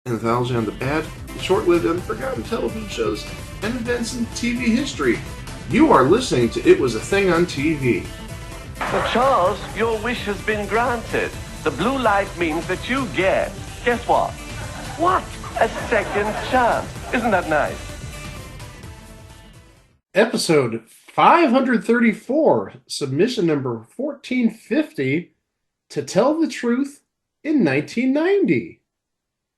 Anthology on the bad, short-lived, and forgotten television shows and events in TV history. You are listening to It Was a Thing on TV. So, Charles, your wish has been granted. The blue light means that you get, guess what? What? A second chance. Isn't that nice? Episode 534, submission number 1450, To Tell the Truth in 1990.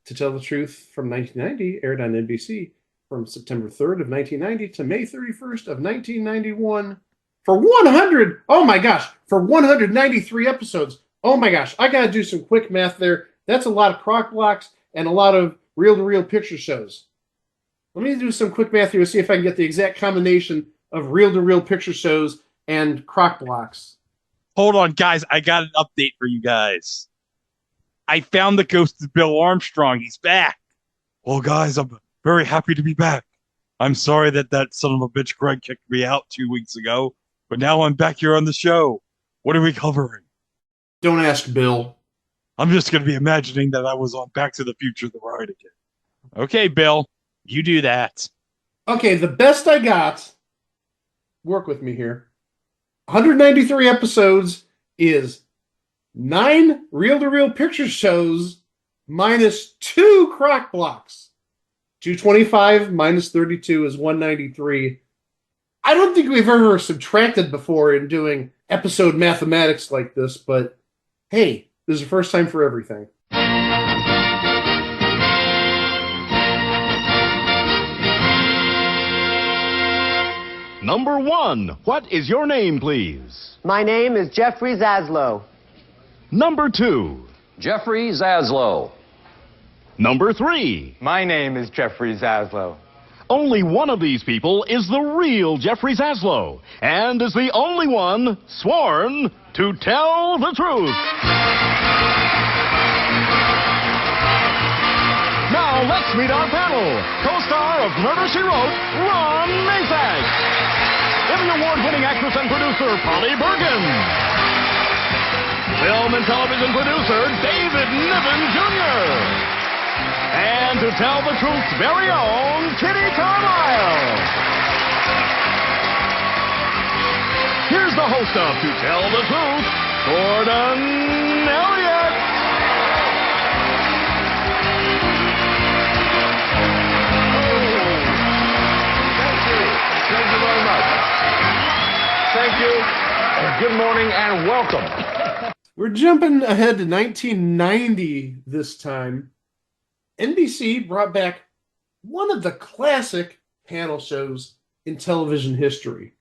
To Tell the Truth from 1990 aired on NBC from September 3rd of 1990 to May 31st of 1991 for 193 episodes. Oh my gosh, I gotta do some quick math there. That's a lot of crock blocks and a lot of reel-to-reel picture shows. Let me do some quick math here to see if I can get the exact combination of reel-to-reel picture shows and crock blocks. Hold on, guys. I got an update for you guys. I found the ghost of Bill Armstrong. He's back. Well, guys, I'm very happy to be back. I'm sorry that son of a bitch Greg kicked me out 2 weeks ago, but now I'm back here on the show. What are we covering? Don't ask Bill. I'm just going to be imagining that I was on Back to the Future the ride again. Okay, Bill, you do that. Okay, the best I got, work with me here, 193 episodes is 9 reel-to-reel picture shows minus 2 crock blocks. 225 minus 32 is 193. I don't think we've ever subtracted before in doing episode mathematics like this, but hey, this is the first time for everything. Number 1, what is your name, please? My name is Jeffrey Zaslow. Number 2. Jeffrey Zaslow. Number 3. My name is Jeffrey Zaslow. Only one of these people is the real Jeffrey Zaslow, and is the only one sworn to tell the truth. Now let's meet our panel. Co-star of Murder, She Wrote, Ron Masak. Emmy Award-winning actress and producer, Polly Bergen. Film and television producer, David Niven Jr. And to tell the truth's very own, Kitty Carlisle. Here's the host of To Tell the Truth, Gordon Elliott. Thank you very much. Thank you. Good morning and welcome. We're jumping ahead to 1990 this time. NBC brought back one of the classic panel shows in television history.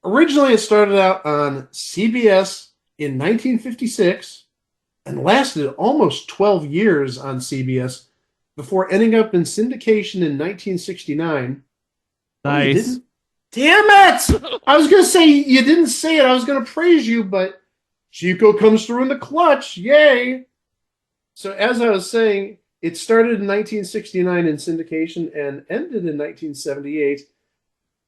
Originally, it started out on CBS in 1956 and lasted almost 12 years on CBS before ending up in syndication in 1969. Nice. Damn it! I was going to say, you didn't say it. I was going to praise you, but Chico comes through in the clutch. Yay! So as I was saying, it started in 1969 in syndication and ended in 1978.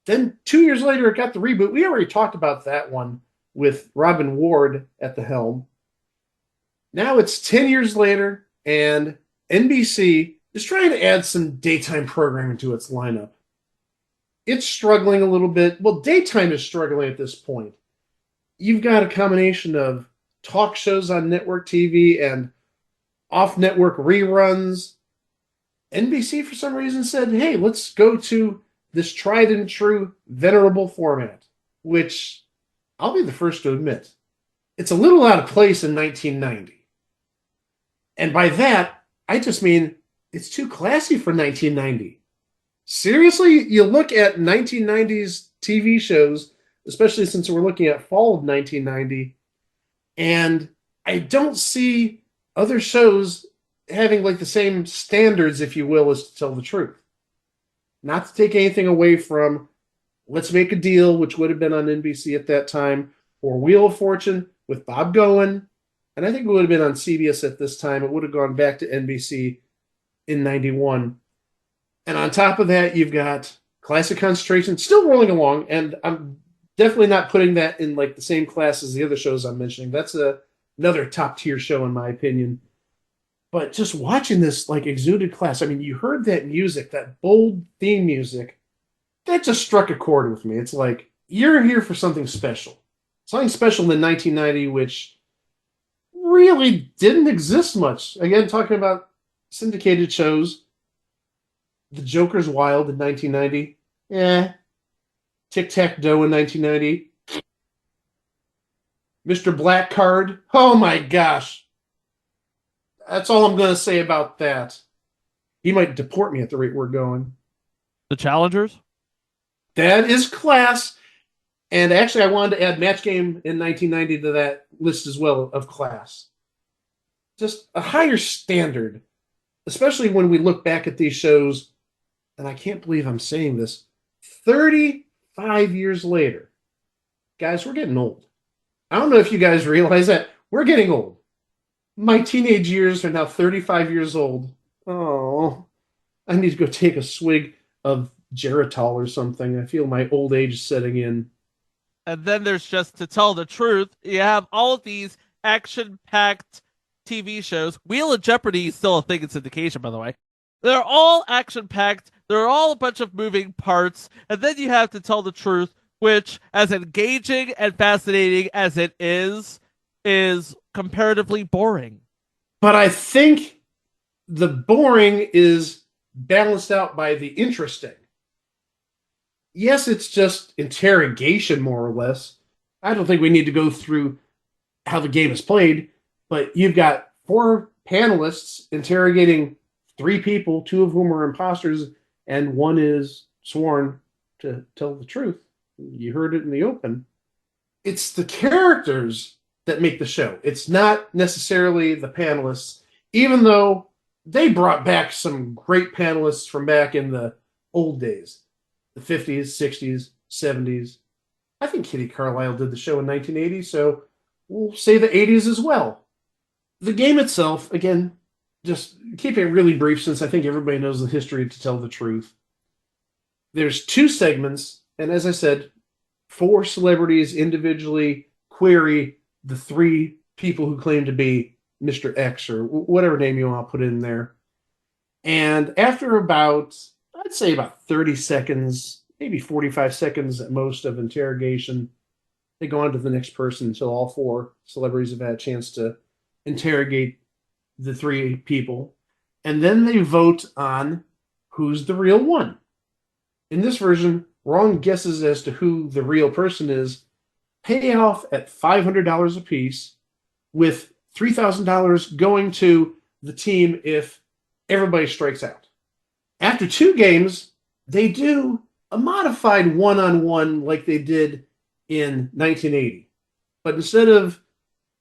Then 2 years later, it got the reboot. We already talked about that one with Robin Ward at the helm. Now it's 10 years later, and NBC is trying to add some daytime programming to its lineup. It's struggling a little bit. Well, daytime is struggling at this point. You've got a combination of talk shows on network TV and off-network reruns. NBC, for some reason, said, hey, let's go to this tried and true, venerable format, which I'll be the first to admit, it's a little out of place in 1990. And by that, I just mean it's too classy for 1990. Seriously, you look at 1990s TV shows, especially since we're looking at fall of 1990, and I don't see other shows having like the same standards, if you will, as To Tell the Truth. Not to take anything away from Let's Make a Deal, which would have been on NBC at that time, or Wheel of Fortune with Bob Goen, and I think it would have been on CBS at this time. It would have gone back to NBC in 91. And on top of that, you've got Classic Concentration still rolling along, and I'm definitely not putting that in like the same class as the other shows I'm mentioning. That's another top tier show in my opinion. But just watching this like exuded class, I mean, you heard that music, that bold theme music, that just struck a chord with me. It's like, you're here for something special. Something special in 1990, which really didn't exist much. Again, talking about syndicated shows. The Joker's Wild in 1990. Eh. Tic-Tac-Doe in 1990. Mr. Black Card. Oh my gosh. That's all I'm going to say about that. He might deport me at the rate we're going. The Challengers? That is class. And actually, I wanted to add Match Game in 1990 to that list as well of class. Just a higher standard, especially when we look back at these shows, and I can't believe I'm saying this, 35 years later. Guys, we're getting old. I don't know if you guys realize that. We're getting old. My teenage years are now 35 years old. Oh, I need to go take a swig of Geritol or something. I feel my old age setting in. And then there's just, to tell the truth, you have all of these action-packed TV shows. Wheel of Jeopardy is still a thing in syndication, by the way. They're all action-packed. They're all a bunch of moving parts. And then you have To Tell the Truth, which, as engaging and fascinating as it is comparatively boring. But I think the boring is balanced out by the interesting. Yes, it's just interrogation, more or less. I don't think we need to go through how the game is played, but you've got 4 panelists interrogating 3 people, 2 of whom are imposters, and 1 is sworn to tell the truth. You heard it in the open. It's the characters that make the show. It's not necessarily the panelists, even though they brought back some great panelists from back in the old days. The 50s, 60s, 70s. I think Kitty Carlisle did the show in 1980, so we'll say the 80s as well. The game itself, again, just keep it really brief since I think everybody knows the history To Tell the Truth. There's 2 segments, and as I said, 4 celebrities individually query the 3 people who claim to be Mr. X or whatever name you want to put in there. And after I'd say about 30 seconds, maybe 45 seconds at most of interrogation, they go on to the next person until all 4 celebrities have had a chance to interrogate the 3 people. And then they vote on who's the real one. In this version, wrong guesses as to who the real person is pay off at $500 apiece, with $3,000 going to the team if everybody strikes out. After 2 games, they do a modified one-on-one like they did in 1980. But instead of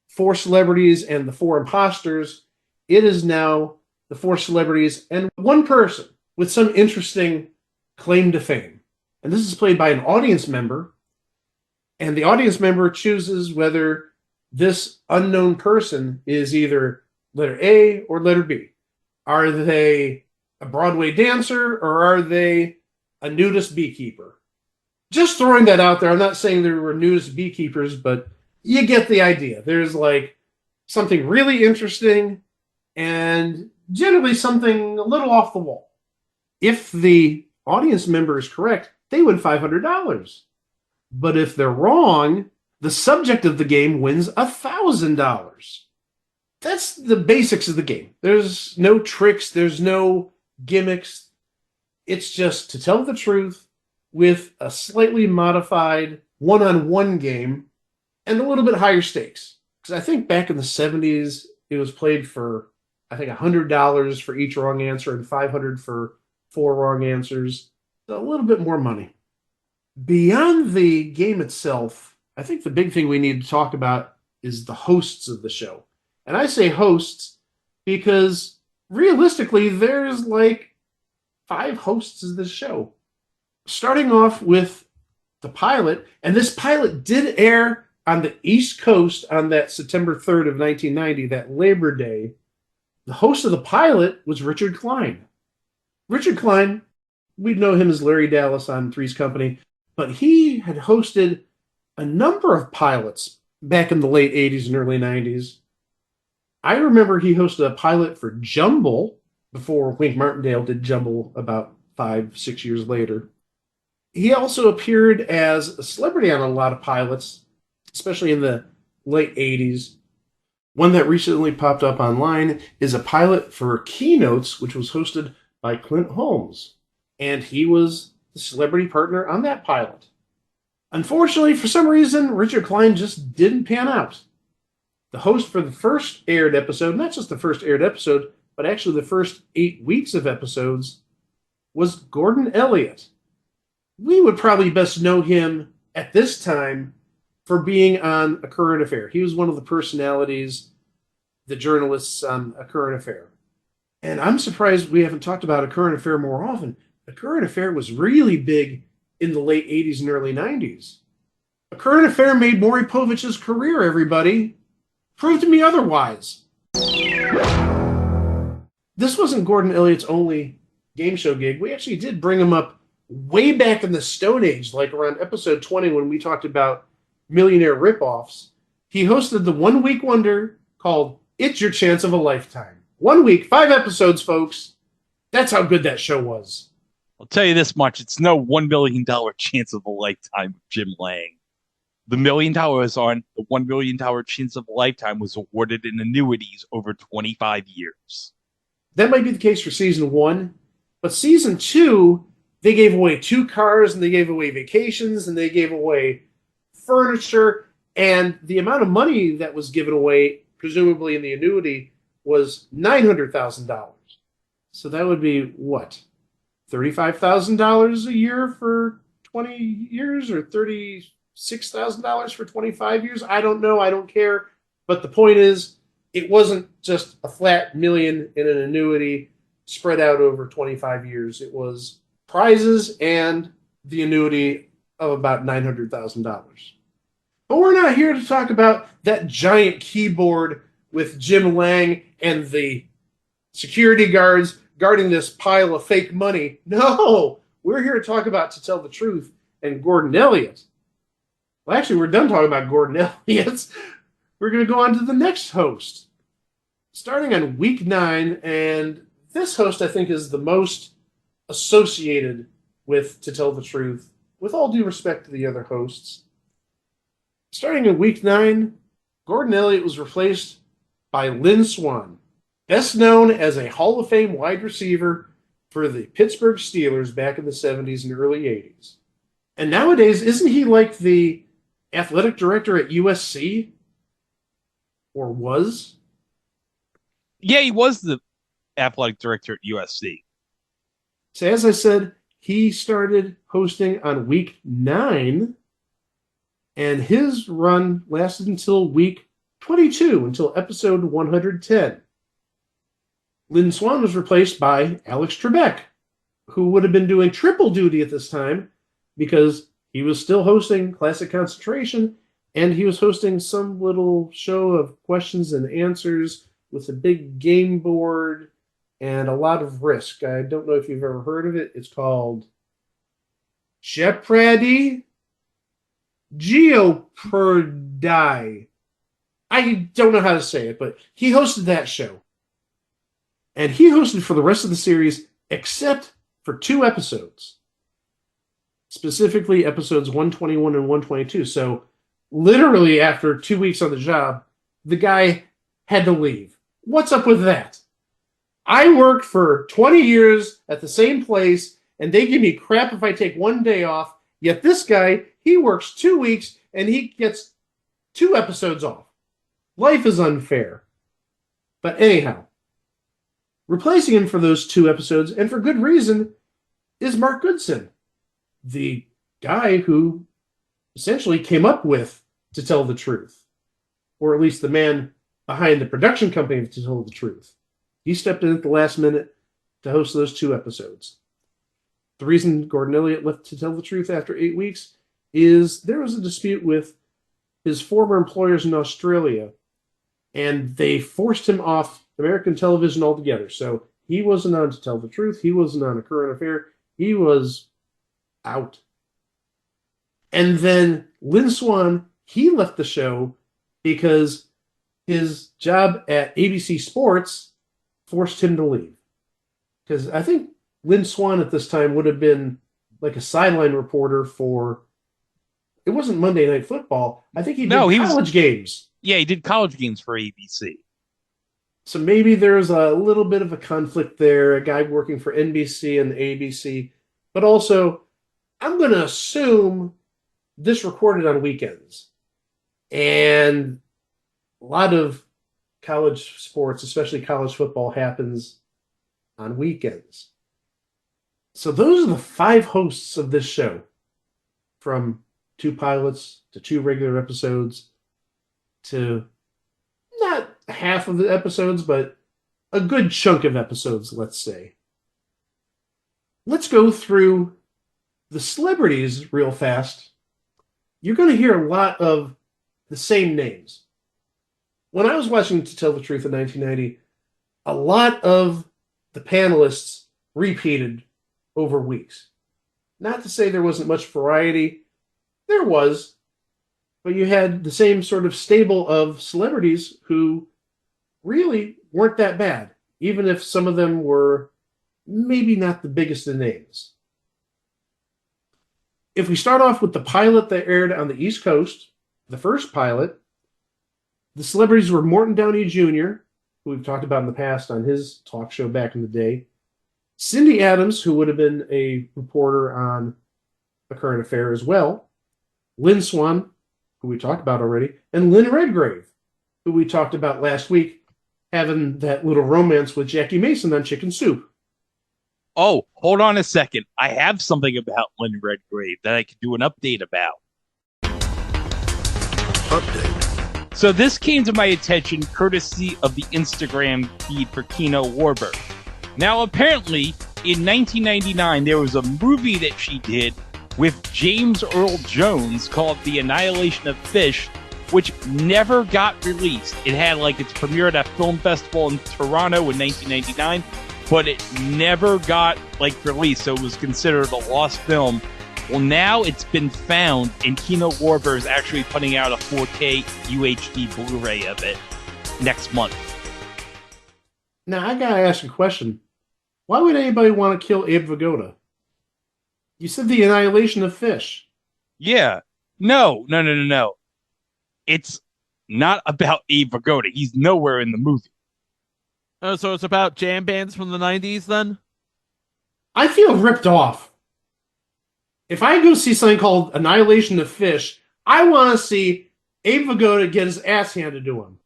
4 celebrities and the 4 imposters, it is now the 4 celebrities and 1 person with some interesting claim to fame. And this is played by an audience member. And the audience member chooses whether this unknown person is either letter A or letter B. Are they a Broadway dancer or are they a nudist beekeeper? Just throwing that out there. I'm not saying there were nudist beekeepers, but you get the idea. There's like something really interesting and generally something a little off the wall. If the audience member is correct, they win $500. But if they're wrong, the subject of the game wins $1,000. That's the basics of the game. There's no tricks. There's no gimmicks. It's just To Tell the Truth with a slightly modified one-on-one game and a little bit higher stakes. Because I think back in the 70s, it was played for, I think, $100 for each wrong answer and $500 for 4 wrong answers. A little bit more money. Beyond the game itself, I think the big thing we need to talk about is the hosts of the show. And I say hosts because realistically, there's like 5 hosts of this show. Starting off with the pilot, and this pilot did air on the East Coast on that September 3rd of 1990, that Labor Day. The host of the pilot was Richard Klein. Richard Klein, we'd know him as Larry Dallas on Three's Company, but he had hosted a number of pilots back in the late 80s and early 90s. I remember he hosted a pilot for Jumble before Wink Martindale did Jumble about 5, 6 years later. He also appeared as a celebrity on a lot of pilots, especially in the late 80s. One that recently popped up online is a pilot for Keynotes, which was hosted by Clint Holmes. And he was the celebrity partner on that pilot. Unfortunately, for some reason, Richard Klein just didn't pan out. The host for the first aired episode, not just the first aired episode, but actually the first 8 weeks of episodes, was Gordon Elliott. We would probably best know him at this time for being on A Current Affair. He was one of the personalities, the journalists on A Current Affair. And I'm surprised we haven't talked about A Current Affair more often. A Current Affair was really big in the late 80s and early 90s. A Current Affair made Maury Povich's career, everybody. Prove to me otherwise. This wasn't Gordon Elliott's only game show gig. We actually did bring him up way back in the Stone Age, like around episode 20 when we talked about millionaire ripoffs. He hosted the one-week wonder called It's Your Chance of a Lifetime. 1 week, 5 episodes, folks. That's how good that show was. I'll tell you this much. It's no $1 million chance of a lifetime with Jim Lang. The $1 million on the $1 million chance of a lifetime was awarded in annuities over 25 years. That might be the case for season 1, but season 2, they gave away 2 cars, and they gave away vacations, and they gave away furniture, and the amount of money that was given away, presumably in the annuity, was $900,000. So that would be, what, $35,000 a year for 20 years, or $36,000 for 25 years? I don't know. I don't care. But the point is, it wasn't just a flat million in an annuity spread out over 25 years. It was prizes and the annuity of about $900,000. But we're not here to talk about that giant keyboard with Jim Lang and the security guards guarding this pile of fake money. No, we're here to talk about To Tell the Truth and Gordon Elliott. Well, actually, we're done talking about Gordon Elliott. We're going to go on to the next host. Starting on week 9, and this host, I think, is the most associated with To Tell the Truth, with all due respect to the other hosts. Starting in week 9, Gordon Elliott was replaced by Lynn Swann, best known as a Hall of Fame wide receiver for the Pittsburgh Steelers back in the 70s and early 80s. And nowadays, isn't he like the athletic director at USC? Or was? Yeah, he was the athletic director at USC. So as I said, he started hosting on week 9, and his run lasted until week 22, until episode 110. Lynn Swann was replaced by Alex Trebek, who would have been doing triple duty at this time because he was still hosting Classic Concentration, and he was hosting some little show of questions and answers with a big game board and a lot of risk. I don't know if you've ever heard of it. It's called Jeopardy! Jeopardy! I don't know how to say it, but he hosted that show. And he hosted for the rest of the series except for 2 episodes. Specifically episodes 121 and 122. So literally after 2 weeks on the job, the guy had to leave. What's up with that? I worked for 20 years at the same place, and they give me crap if I take 1 day off. Yet this guy, he works 2 weeks, and he gets 2 episodes off. Life is unfair. But anyhow, replacing him for those 2 episodes, and for good reason, is Mark Goodson, the guy who essentially came up with To Tell the Truth, or at least the man behind the production company of To Tell the Truth. He stepped in at the last minute to host those 2 episodes. The reason Gordon Elliott left To Tell the Truth after 8 weeks is there was a dispute with his former employers in Australia, and they forced him off American television altogether. So he wasn't on To Tell the Truth. He wasn't on A Current Affair. He was out. And then Lynn Swann, he left the show because his job at ABC Sports forced him to leave. Because I think Lynn Swann at this time would have been like a sideline reporter for, it wasn't Monday Night Football. I think he did college games. Yeah, he did college games for ABC. So maybe there's a little bit of a conflict there, a guy working for NBC and ABC. But also, I'm going to assume this recorded on weekends. And a lot of college sports, especially college football, happens on weekends. So those are the 5 hosts of this show, from 2 pilots to 2 regular episodes to not half of the episodes, but a good chunk of episodes, let's say. Let's go through the celebrities real fast. You're going to hear a lot of the same names. When I was watching To Tell the Truth in 1990, a lot of the panelists repeated over weeks. Not to say there wasn't much variety. There was. But you had the same sort of stable of celebrities who really weren't that bad, even if some of them were maybe not the biggest of names. If we start off with the pilot that aired on the East Coast, the first pilot, the celebrities were Morton Downey Jr., who we've talked about in the past on his talk show back in the day, Cindy Adams, who would have been a reporter on A Current Affair as well, Lynn Swann, who we talked about already, and Lynn Redgrave, who we talked about last week, having that little romance with Jackie Mason on Chicken Soup. Oh, hold on a second. I have something about Lynn Redgrave that I could do an update about. Update. So this came to my attention courtesy of the Instagram feed for Kino Warburg. Now, apparently, in 1999, there was a movie that she did with James Earl Jones called The Annihilation of Fish, which never got released. It had like its premiere at a film festival in Toronto in 1999, but it never got like released, so it was considered a lost film. Well, now it's been found, and Kino Warburg is actually putting out a 4K UHD Blu-ray of it next month. Now, I gotta ask a question. Why would anybody want to kill Abe Vigoda? You said The Annihilation of Fish. Yeah. No. It's not about Abe Vigoda. He's nowhere in the movie. Oh, so it's about jam bands from the 90s then? I feel ripped off. If I go see something called Annihilation of Fish, I want to see Abe Vigoda get his ass handed to him.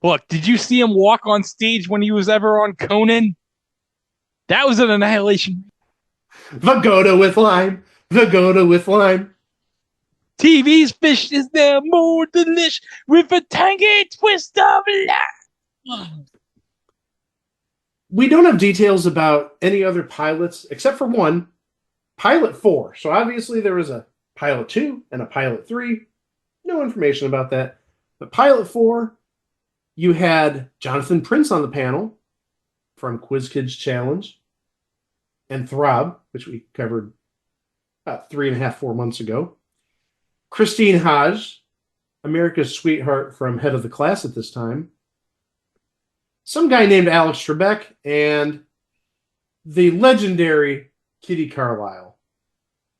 Look, did you see him walk on stage when he was ever on Conan? That was an annihilation. Vigoda with lime. Vigoda with lime. TV's fish is there more delish with a tangy twist of life. We don't have details about any other pilots except for one, Pilot 4. So obviously there was a Pilot 2 and a Pilot 3. No information about that. But Pilot 4, you had Jonathan Prince on the panel from Quiz Kids Challenge and Throb, which we covered about 3.5, 4 months ago. Christine Hodge, America's sweetheart from Head of the Class at this time. Some guy named Alex Trebek, and the legendary Kitty Carlisle.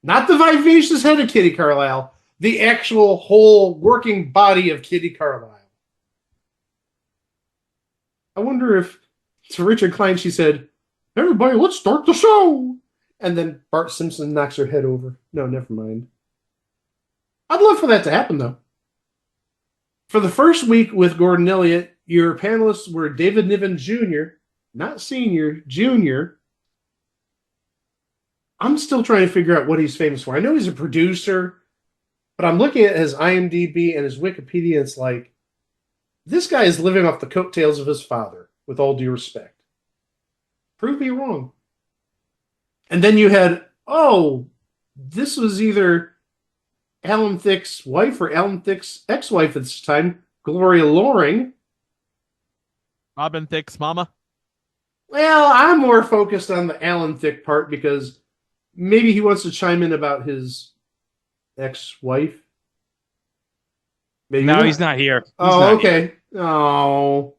Not the vivacious head of Kitty Carlisle, the actual whole working body of Kitty Carlisle. I wonder if to Richard Klein she said, "Everybody, let's start the show!" And then Bart Simpson knocks her head over. No, never mind. I'd love for that to happen, though. For the first week with Gordon Elliott, your panelists were David Niven Jr., not Sr., Jr. I'm still trying to figure out what he's famous for. I know he's a producer, but I'm looking at his IMDb and his Wikipedia, and it's like, this guy is living off the coattails of his father, with all due respect. Prove me wrong. And then you had, this was either Alan Thicke's wife or Alan Thicke's ex-wife at this time, Gloria Loring. Robin Thicke's mama? Well, I'm more focused on the Alan Thicke part because maybe he wants to chime in about his ex-wife. Maybe No, he's not here. He's Oh, not okay. here. Oh.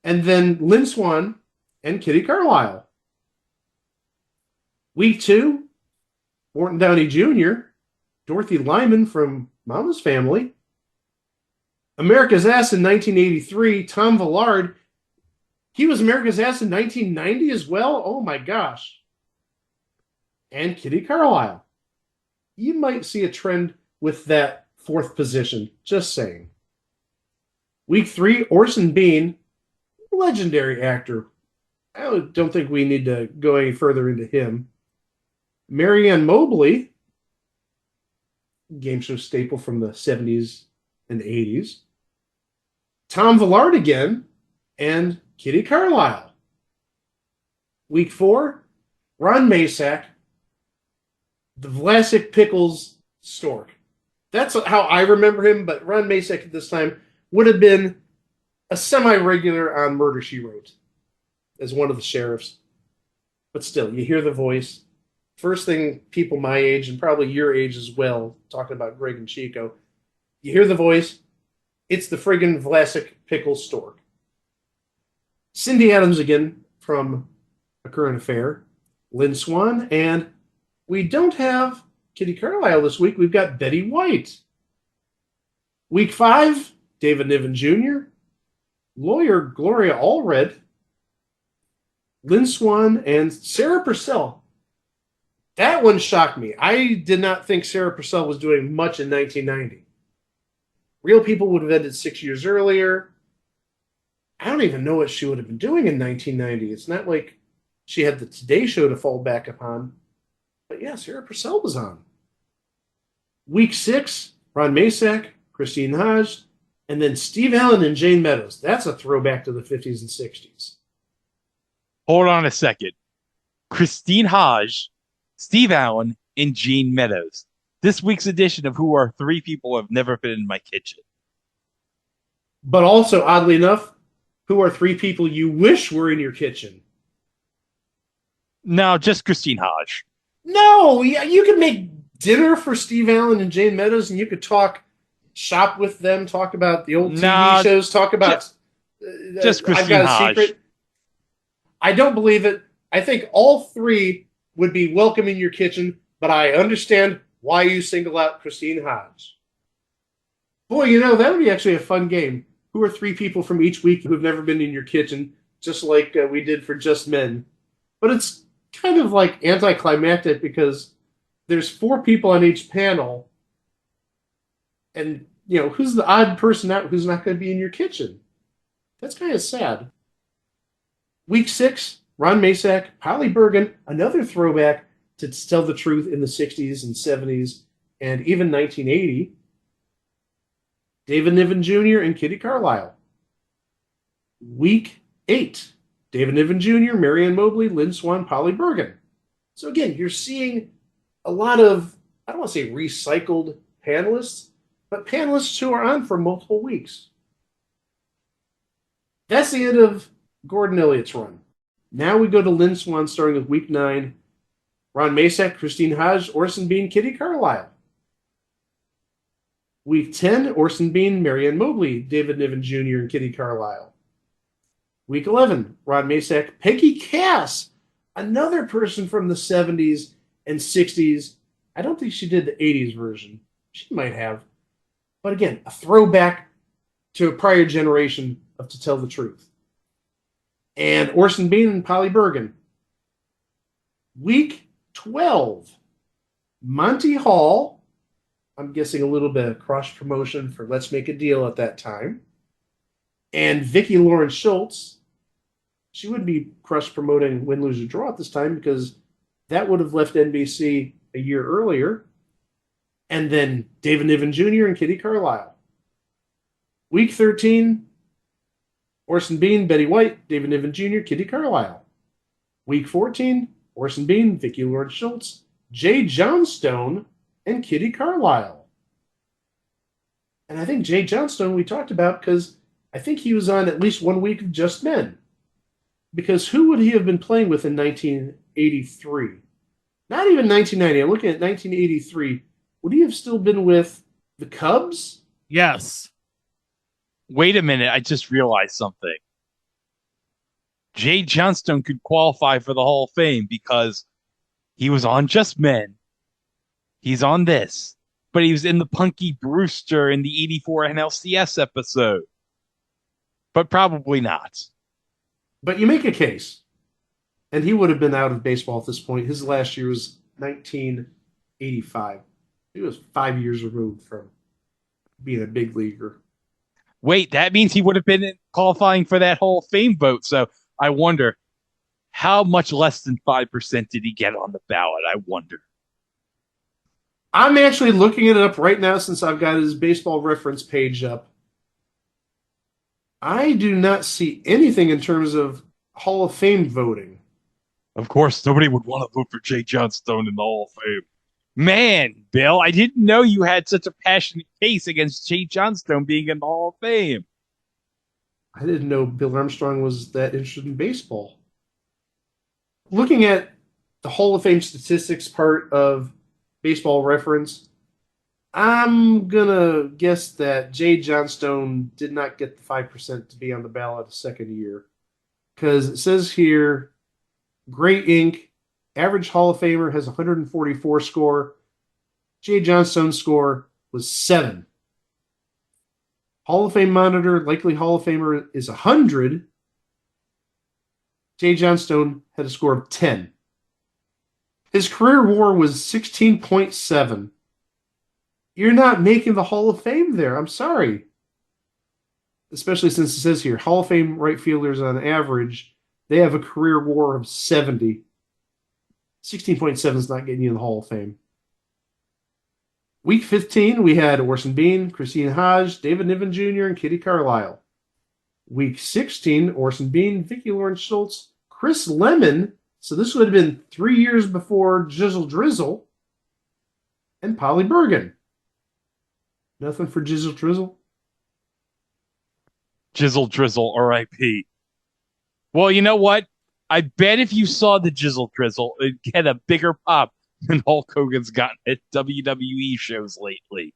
And then Lynn Swan and Kitty Carlisle. Week 2, Morton Downey Jr., Dorothy Lyman from Mama's Family. America's Ass in 1983, Tom Villard. He was America's Ass in 1990 as well? Oh my gosh. And Kitty Carlisle. You might see a trend with that 4th position. Just saying. Week 3, Orson Bean, legendary actor. I don't think we need to go any further into him. Marianne Mobley, game show staple from the 70s and 80s. Tom Villard again, and Kitty Carlisle. Week 4, Ron Masak, the Vlasic Pickles Stork. That's how I remember him, but Ron Masak at this time would have been a semi-regular on Murder, She Wrote as one of the sheriffs. But still, you hear the voice. First thing people my age, and probably your age as well, talking about Greg and Chico, you hear the voice, it's the friggin' Vlasic Pickle Stork. Cindy Adams again from A Current Affair, Lynn Swan, and we don't have Kitty Carlisle this week. We've got Betty White. Week 5, David Niven Jr., lawyer Gloria Allred, Lynn Swan, and Sarah Purcell. That one shocked me. I did not think Sarah Purcell was doing much in 1990. Real People would have ended 6 years earlier. I don't even know what she would have been doing in 1990. It's not like she had the Today Show to fall back upon. But yeah, Sarah Purcell was on. Week 6, Ron Masak, Christine Hodge, and then Steve Allen and Jane Meadows. That's a throwback to the 50s and 60s. Hold on a second. Christine Hodge, Steve Allen, and Jane Meadows. This week's edition of Who Are 3 People Who Have Never Been in My Kitchen. But also, oddly enough, who are 3 people you wish were in your kitchen? No, just Christine Hodge. No, you could make dinner for Steve Allen and Jane Meadows, and you could shop with them, talk about the old TV shows, talk about just Christine I've got a Hodge. secret. I don't believe it. I think all 3 would be welcome in your kitchen, but I understand why you single out Christine Hodge. Boy, that would be actually a fun game. Who are 3 people from each week who have never been in your kitchen, just like we did for Just Men. But it's kind of like anticlimactic because there's 4 people on each panel, and who's the odd person out who's not going to be in your kitchen? That's kind of sad. Week 6, Ron Masak, Polly Bergen, another throwback to Tell the Truth in the 60s and 70s and even 1980. David Niven Jr. and Kitty Carlisle. Week 8, David Niven Jr., Marianne Mobley, Lynn Swan, Polly Bergen. So again, you're seeing a lot of, I don't want to say recycled panelists, but panelists who are on for multiple weeks. That's the end of Gordon Elliott's run. Now we go to Lynn Swan, starting with Week 9. Ron Masak, Christine Hodge, Orson Bean, Kitty Carlisle. Week 10, Orson Bean, Marianne Mobley, David Niven Jr., and Kitty Carlisle. Week 11, Ron Masak, Peggy Cass, another person from the 70s and 60s. I don't think she did the 80s version. She might have. But again, a throwback to a prior generation of To Tell the Truth. And Orson Bean and Polly Bergen. Week 12, Monty Hall. I'm guessing a little bit of cross-promotion for Let's Make a Deal at that time. And Vicki Lawrence Schultz. She would be cross-promoting Win, Lose, or Draw at this time because that would have left NBC a year earlier. And then David Niven Jr. and Kitty Carlisle. Week 13, Orson Bean, Betty White, David Niven Jr., Kitty Carlisle. Week 14, Orson Bean, Vicki Lawrence Schultz, Jay Johnstone, and Kitty Carlisle. And I think Jay Johnstone we talked about because I think he was on at least 1 week of Just Men. Because who would he have been playing with in 1983? Not even 1990. I'm looking at 1983. Would he have still been with the Cubs? Yes. Wait a minute, I just realized something. Jay Johnstone could qualify for the Hall of Fame because he was on Just Men. He's on this. But he was in the Punky Brewster in the 84 NLCS episode. But probably not. But you make a case. And he would have been out of baseball at this point. His last year was 1985. He was 5 years removed from being a big leaguer. Wait, that means he would have been qualifying for that Hall of Fame vote. So I wonder, how much less than 5% did he get on the ballot? I wonder. I'm actually looking it up right now since I've got his baseball reference page up. I do not see anything in terms of Hall of Fame voting. Of course, nobody would want to vote for Jay Johnstone in the Hall of Fame. Man, Bill, I didn't know you had such a passionate case against Jay Johnstone being in the Hall of Fame. I didn't know Bill Armstrong was that interested in baseball. Looking at the Hall of Fame statistics part of Baseball Reference, I'm going to guess that Jay Johnstone did not get the 5% to be on the ballot a second year. Because it says here, Gray Ink, average Hall of Famer has 144 score. Jay Johnstone's score was 7. Hall of Fame Monitor, likely Hall of Famer is 100. Jay Johnstone had a score of 10. His career WAR was 16.7. You're not making the Hall of Fame there. I'm sorry. Especially since it says here, Hall of Fame right fielders on average, they have a career WAR of 70. 16.7 is not getting you in the Hall of Fame. Week 15, we had Orson Bean, Christine Hodge, David Niven Jr., and Kitty Carlisle. Week 16, Orson Bean, Vicki Lawrence Schultz, Chris Lemon, so this would have been 3 years before Jizzle Drizzle, and Polly Bergen. Nothing for Jizzle Drizzle? Jizzle Drizzle, R.I.P. Well, you know what? I bet if you saw the Jizzle Drizzle, it'd get a bigger pop than Hulk Hogan's gotten at WWE shows lately.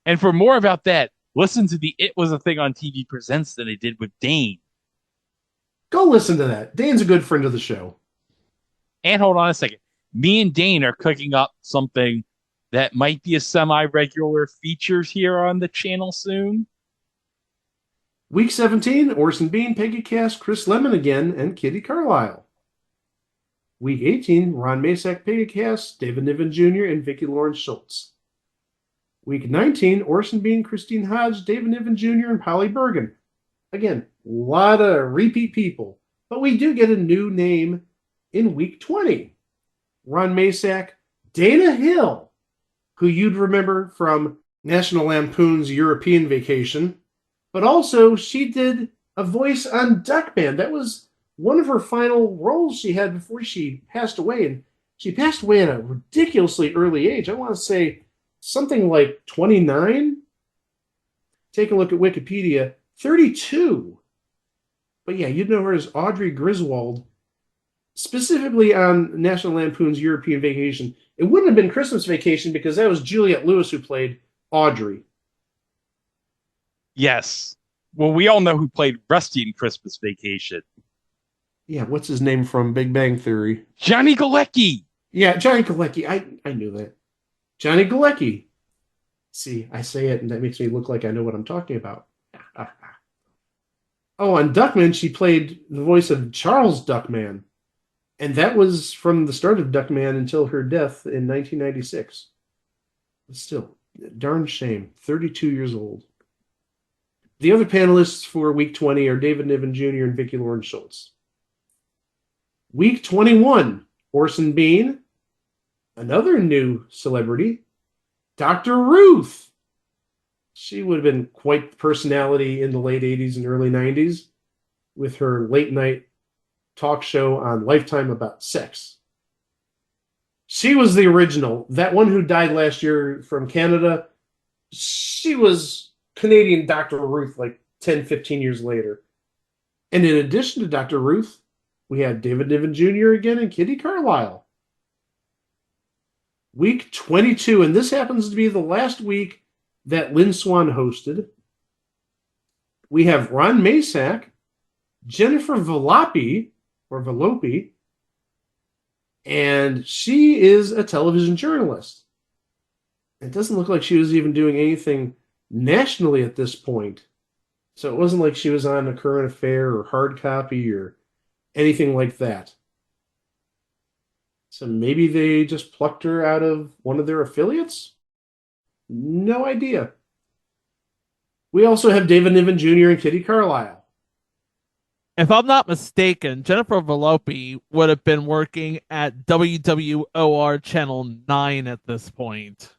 And for more about that, listen to the It Was a Thing on TV Presents that I did with Dane. Go listen to that. Dane's a good friend of the show. And hold on a second. Me and Dane are cooking up something that might be a semi-regular feature here on the channel soon. Week 17, Orson Bean, Peggy Cass, Chris Lemon again, and Kitty Carlisle. Week 18, Ron Masak, Peggy Cass, David Niven Jr., and Vicki Lawrence Schultz. Week 19, Orson Bean, Christine Hodge, David Niven Jr., and Polly Bergen. Again, a lot of repeat people. But we do get a new name in Week 20. Ron Masak, Dana Hill, who you'd remember from National Lampoon's European Vacation. But also, she did a voice on Duckman. That was one of her final roles she had before she passed away. And she passed away at a ridiculously early age. I want to say something like 29. Take a look at Wikipedia. 32. But yeah, you'd know her as Audrey Griswold, specifically on National Lampoon's European Vacation. It wouldn't have been Christmas Vacation because that was Juliette Lewis who played Audrey. Yes. Well, we all know who played Rusty in Christmas Vacation. Yeah, what's his name from Big Bang Theory? Johnny Galecki. Yeah, Johnny Galecki. I knew that. Johnny Galecki. See, I say it and that makes me look like I know what I'm talking about. Oh, on Duckman, she played the voice of Charles Duckman. And that was from the start of Duckman until her death in 1996. But still, darn shame. 32 years old. The other panelists for Week 20 are David Niven Jr. and Vicki Lawrence Schultz. Week 21, Orson Bean, another new celebrity, Dr. Ruth. She would have been quite the personality in the late 80s and early 90s with her late night talk show on Lifetime about sex. She was the original. That one who died last year from Canada, she was Canadian Dr. Ruth like 10, 15 years later. And in addition to Dr. Ruth, we had David Niven Jr. again and Kitty Carlisle. Week 22, and this happens to be the last week that Lynn Swan hosted. We have Ron Masak, Jennifer Volpe, and she is a television journalist. It doesn't look like she was even doing anything nationally at this point. So it wasn't like she was on A Current Affair or Hard Copy or anything like that. So maybe they just plucked her out of one of their affiliates? No idea. We also have David Niven Jr. and Kitty Carlisle. If I'm not mistaken, Jennifer Volpe would have been working at WWOR Channel 9 at this point.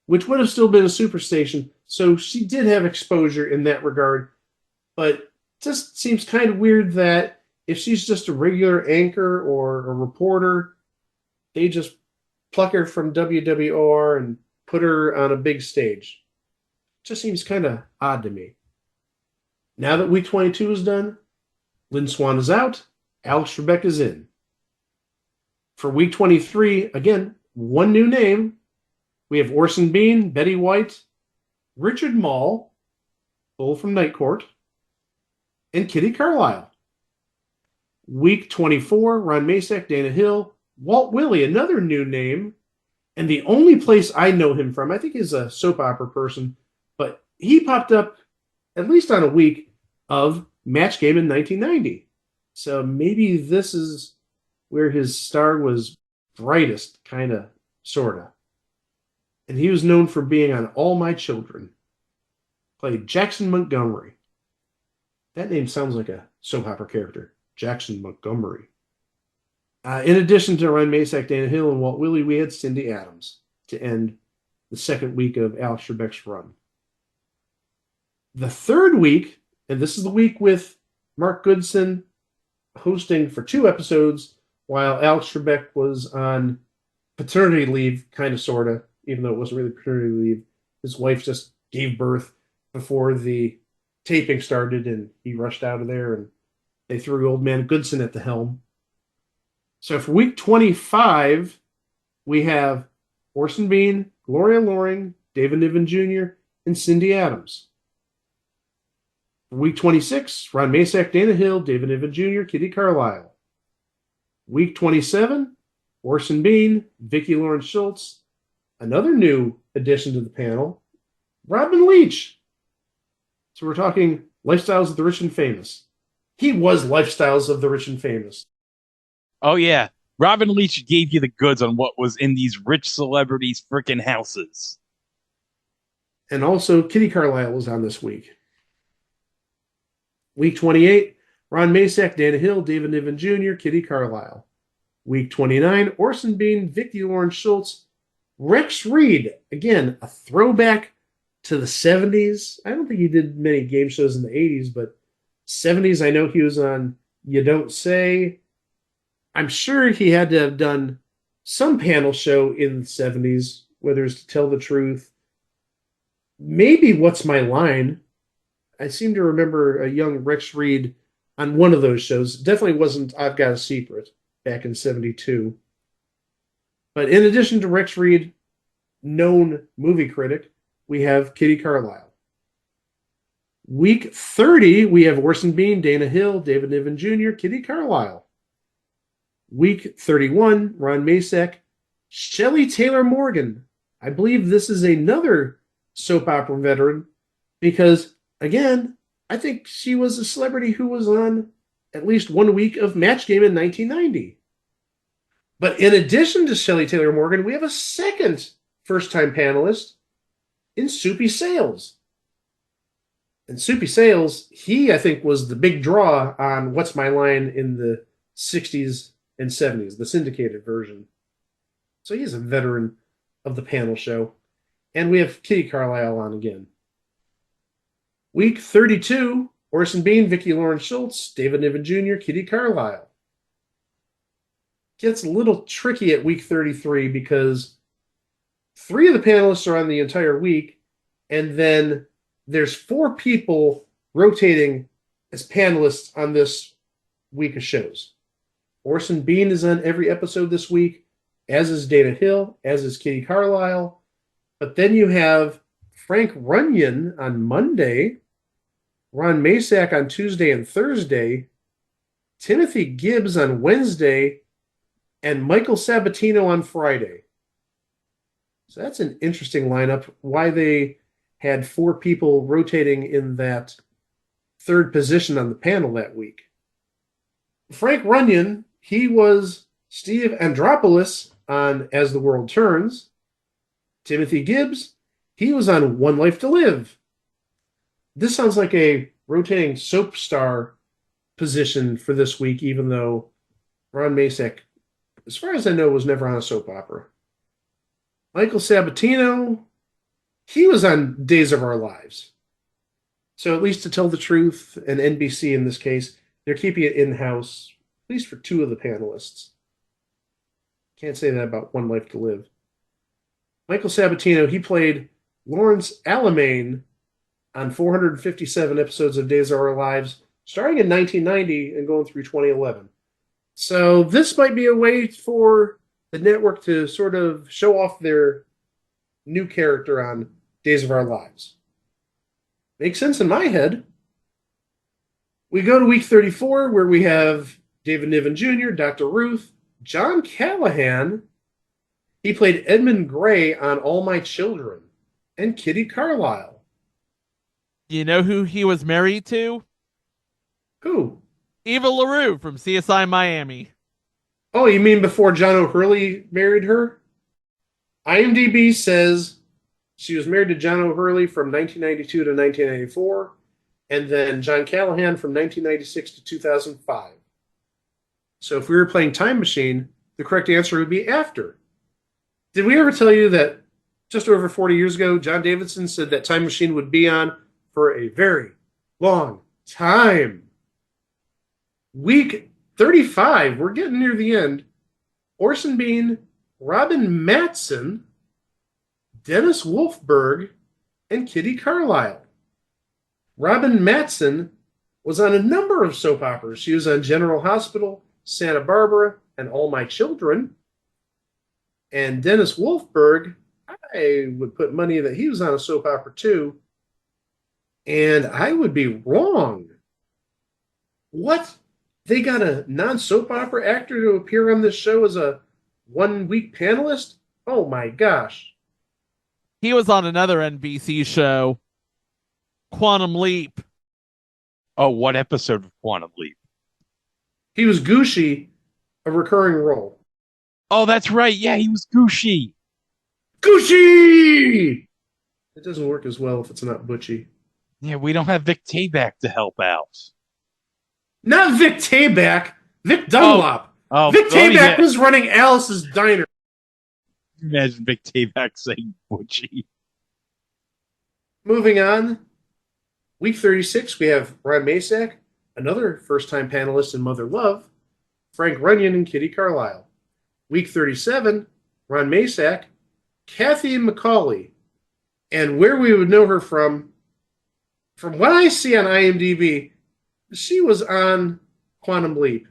Which would have still been a superstation, so she did have exposure in that regard. But just seems kind of weird that if she's just a regular anchor or a reporter, they just pluck her from WWOR and put her on a big stage. Just seems kind of odd to me. Now that week 22 is done, Lynn Swan is out, Alex Trebek is in. For week 23, again, one new name. We have Orson Bean, Betty White, Richard Mall, Bull from Night Court, and Kitty Carlisle. Week 24, Ron Masak, Dana Hill, Walt Willey, another new name, and the only place I know him from, I think he's a soap opera person, but he popped up at least on a week of Match Game in 1990. So maybe this is where his star was brightest, kind of, sort of. And he was known for being on All My Children. Played Jackson Montgomery. That name sounds like a soap opera character. Jackson Montgomery. In addition to Ron Masak, Dana Hill, and Walt Willey, we had Cindy Adams to end the second week of Alex Trebek's run. The third week, and this is the week with Mark Goodson hosting for 2 episodes while Alex Trebek was on paternity leave, kind of, sort of, even though it wasn't really paternity leave. His wife just gave birth before the taping started, and he rushed out of there, and they threw old man Goodson at the helm. So for week 25, we have Orson Bean, Gloria Loring, David Niven Jr., and Cindy Adams. For week 26, Ron Masak, Dana Hill, David Niven Jr., Kitty Carlisle. Week 27, Orson Bean, Vicki Lawrence Schultz, another new addition to the panel, Robin Leach. So we're talking Lifestyles of the Rich and Famous. He was Lifestyles of the Rich and Famous. Oh, yeah. Robin Leach gave you the goods on what was in these rich celebrities' frickin' houses. And also, Kitty Carlisle was on this week. Week 28, Ron Masak, Dana Hill, David Niven Jr., Kitty Carlisle. Week 29, Orson Bean, Vicki Lawrence Schultz, Rex Reed. Again, a throwback to the 70s. I don't think he did many game shows in the 80s, but 70s, I know he was on You Don't Say. I'm sure he had to have done some panel show in the 70s, whether it's To Tell the Truth. Maybe What's My Line? I seem to remember a young Rex Reed on one of those shows. Definitely wasn't I've Got a Secret back in 72. But in addition to Rex Reed, known movie critic, we have Kitty Carlisle. Week 30, we have Orson Bean, Dana Hill, David Niven Jr., Kitty Carlisle. Week 31, Ron Masak, Shelley Taylor Morgan. I believe this is another soap opera veteran because, again, I think she was a celebrity who was on at least 1 week of Match Game in 1990. But in addition to Shelley Taylor Morgan, we have a second first-time panelist in Soupy Sales. And Soupy Sales, he, I think, was the big draw on What's My Line in the 60s and 70s, the syndicated version. So he's a veteran of the panel show. And we have Kitty Carlisle on again. Week 32, Orson Bean, Vicki Lawrence Schultz, David Niven Jr., Kitty Carlisle. Gets a little tricky at week 33 because 3 of the panelists are on the entire week, and then there's 4 people rotating as panelists on this week of shows. Orson Bean is on every episode this week, as is Dana Hill, as is Kitty Carlisle. But then you have Frank Runyon on Monday, Ron Masak on Tuesday and Thursday, Timothy Gibbs on Wednesday, and Michael Sabatino on Friday. So that's an interesting lineup. Why they had 4 people rotating in that third position on the panel that week. Frank Runyon, he was Steve Andropoulos on As the World Turns. Timothy Gibbs, he was on One Life to Live. This sounds like a rotating soap star position for this week, even though Ron Masak, as far as I know, was never on a soap opera. Michael Sabatino, he was on Days of Our Lives. So at least to tell the truth, and NBC in this case, they're keeping it in-house, at least for 2 of the panelists. Can't say that about One Life to Live. Michael Sabatino, he played Lawrence Alamain on 457 episodes of Days of Our Lives, starting in 1990 and going through 2011. So this might be a way for the network to sort of show off their new character on Days of Our Lives. Makes sense in my head. We go to week 34, where we have David Niven Jr., Dr. Ruth, John Callahan. He played Edmund Gray on All My Children, and Kitty Carlisle. Do you know who he was married to? Who? Eva LaRue from CSI Miami. Oh, you mean before John O'Hurley married her? IMDb says she was married to John O'Hurley from 1992 to 1994, and then John Callahan from 1996 to 2005. So if we were playing Time Machine, the correct answer would be after. Did we ever tell you that just over 40 years ago, John Davidson said that Time Machine would be on for a very long time? Week 35, we're getting near the end. Orson Bean, Robin Mattson, Dennis Wolfberg, and Kitty Carlisle. Robin Mattson was on a number of soap operas. She was on General Hospital, Santa Barbara, and All My Children. And Dennis Wolfberg, I would put money that he was on a soap opera too. And I would be wrong. What? They got a non-soap opera actor to appear on this show as a one-week panelist? Oh my gosh. He was on another NBC show, Quantum Leap. Oh, what episode of Quantum Leap? He was Goochie, a recurring role. Oh, that's right. Yeah, he was Goochie. Goochie! It doesn't work as well if it's not Butchie. Yeah, we don't have Vic Tayback to help out. Not Vic Tayback, Vic Dunlop. Vic Tayback was running Alice's Diner. Imagine Vic Tayback saying Butchie. Moving on. Week 36, we have Ron Masak, another first-time panelist in Mother Love, Frank Runyon and Kitty Carlisle. Week 37, Ron Masak, Kathy McCauley. And where we would know her from what I see on IMDb, she was on Quantum Leap.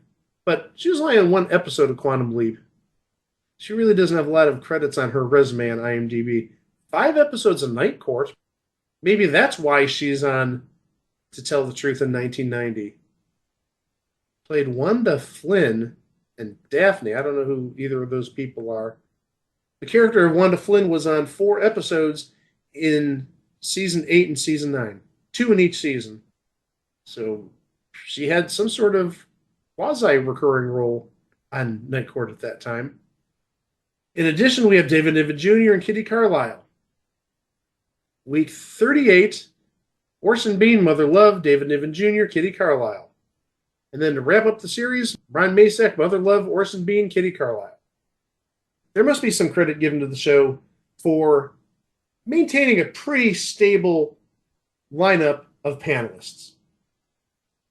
But she was only on one episode of Quantum Leap. She really doesn't have a lot of credits on her resume on IMDb. 5 episodes of Night Court. Maybe that's why she's on To Tell the Truth in 1990. Played Wanda Flynn and Daphne. I don't know who either of those people are. The character of Wanda Flynn was on 4 episodes in season 8 and season 9. 2 in each season. So she had some sort of quasi-recurring role on Night Court at that time. In addition, we have David Niven Jr. and Kitty Carlisle. Week 38, Orson Bean, Mother Love, David Niven Jr., Kitty Carlisle. And then to wrap up the series, Ron Masak, Mother Love, Orson Bean, Kitty Carlisle. There must be some credit given to the show for maintaining a pretty stable lineup of panelists.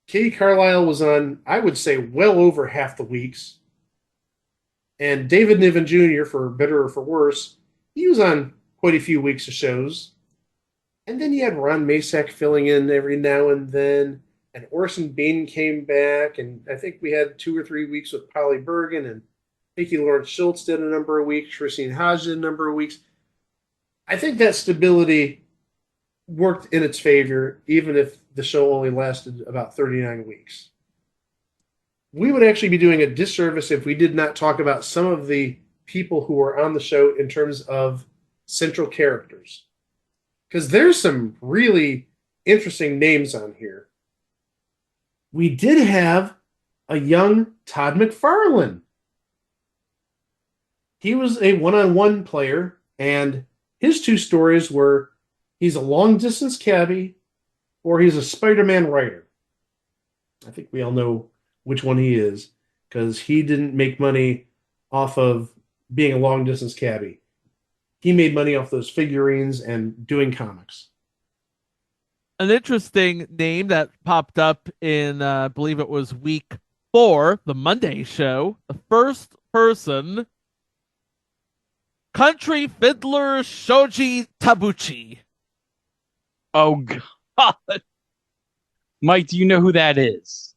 Kitty Carlisle was on, I would say, well over half the weeks. And David Niven Jr., for better or for worse, he was on quite a few weeks of shows. And then you had Ron Masak filling in every now and then. And Orson Bean came back. And I think we had 2 or 3 weeks with Polly Bergen. And Vicki Lawrence Schultz did a number of weeks. Christine Hodge did a number of weeks. I think that stability worked in its favor, even if the show only lasted about 39 weeks. We would actually be doing a disservice if we did not talk about some of the people who were on the show in terms of central characters. Because there's some really interesting names on here. We did have a young Todd McFarlane. He was a one-on-one player, and his two stories were he's a long-distance cabbie or he's a Spider-Man writer. I think we all know which one he is, because he didn't make money off of being a long-distance cabbie. He made money off those figurines and doing comics. An interesting name that popped up in, I believe it was week 4, the Monday show. The first person, country fiddler Shoji Tabuchi. Oh, God. Mike, do you know who that is?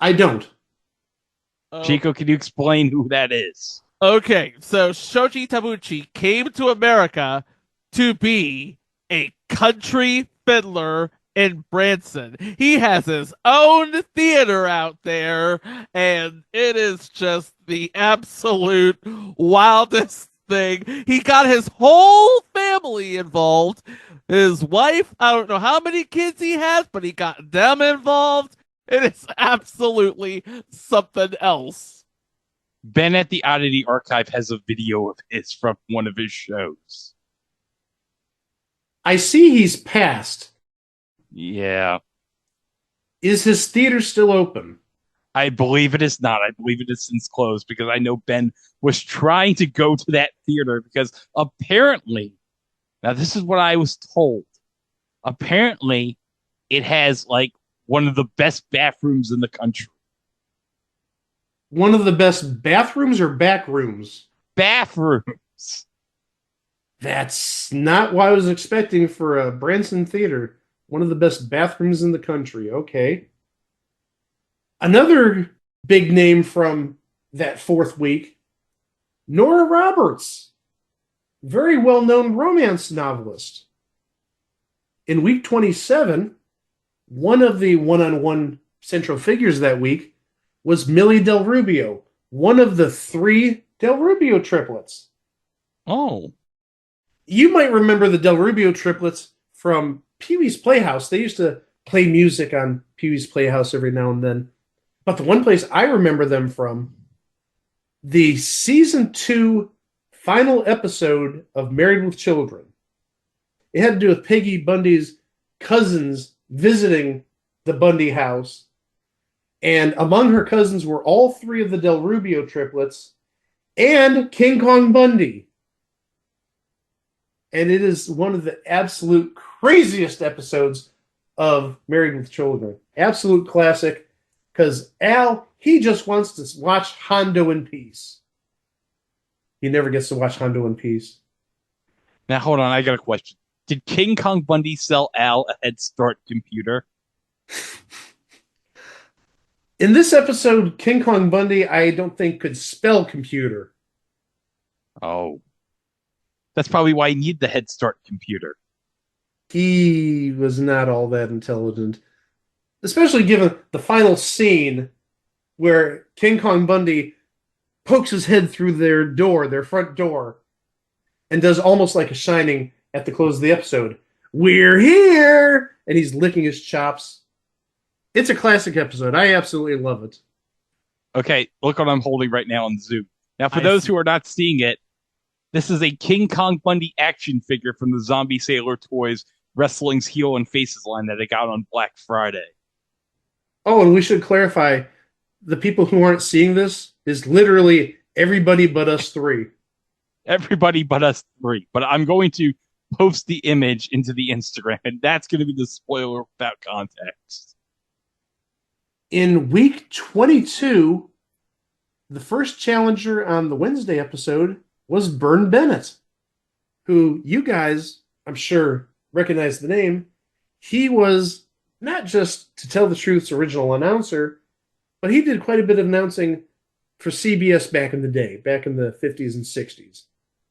I don't. Chico, can you explain who that is? Okay, so Shoji Tabuchi came to America to be a country fiddler in Branson. He has his own theater out there, and it is just the absolute wildest thing. He got his whole family involved. His wife, I don't know how many kids he has, but he got them involved. It is absolutely something else. Ben at the Oddity Archive has a video of his from one of his shows. I see he's passed. Yeah. Is his theater still open? I believe it is not. I believe it is since closed, because I know Ben was trying to go to that theater because apparently, now this is what I was told, apparently it has like one of the best bathrooms in the country. One of the best bathrooms or back rooms? Bathrooms. That's not what I was expecting for a Branson theater. One of the best bathrooms in the country. Okay. Another big name from that fourth week, Nora Roberts. Very well-known romance novelist. In week 27, one of the one-on-one central figures that week was Millie Del Rubio, one of the 3 Del Rubio triplets. Oh. You might remember the Del Rubio triplets from Pee-wee's Playhouse. They used to play music on Pee-wee's Playhouse every now and then. But the one place I remember them from, the season 2 final episode of Married with Children. It had to do with Peggy Bundy's cousins visiting the Bundy house. And among her cousins were all 3 of the Del Rubio triplets and King Kong Bundy. And it is one of the absolute craziest episodes of Married with Children. Absolute classic, because Al, he just wants to watch Hondo in peace. He never gets to watch Hondo in peace. Now, hold on. I got a question. Did King Kong Bundy sell Al a Head Start computer? In this episode, King Kong Bundy, I don't think, could spell computer. Oh. That's probably why he needed the Head Start computer. He was not all that intelligent. Especially given the final scene where King Kong Bundy pokes his head through their front door, and does almost like a Shining at the close of the episode. We're here! And he's licking his chops. It's a classic episode. I absolutely love it. Okay, look what I'm holding right now on Zoom. Now, for those who are not seeing it, this is a King Kong Bundy action figure from the Zombie Sailor Toys Wrestling's Heel and Faces line that I got on Black Friday. Oh, and we should clarify, the people who aren't seeing this is literally everybody but us 3. Everybody but us 3. But I'm going to post the image into the Instagram, and that's going to be the spoiler without context. In week 22, the first challenger on the Wednesday episode was Bern Bennett, who you guys, I'm sure, recognize the name. He was not just To Tell the Truth's original announcer, but he did quite a bit of announcing for CBS back in the day, back in the 50s and 60s,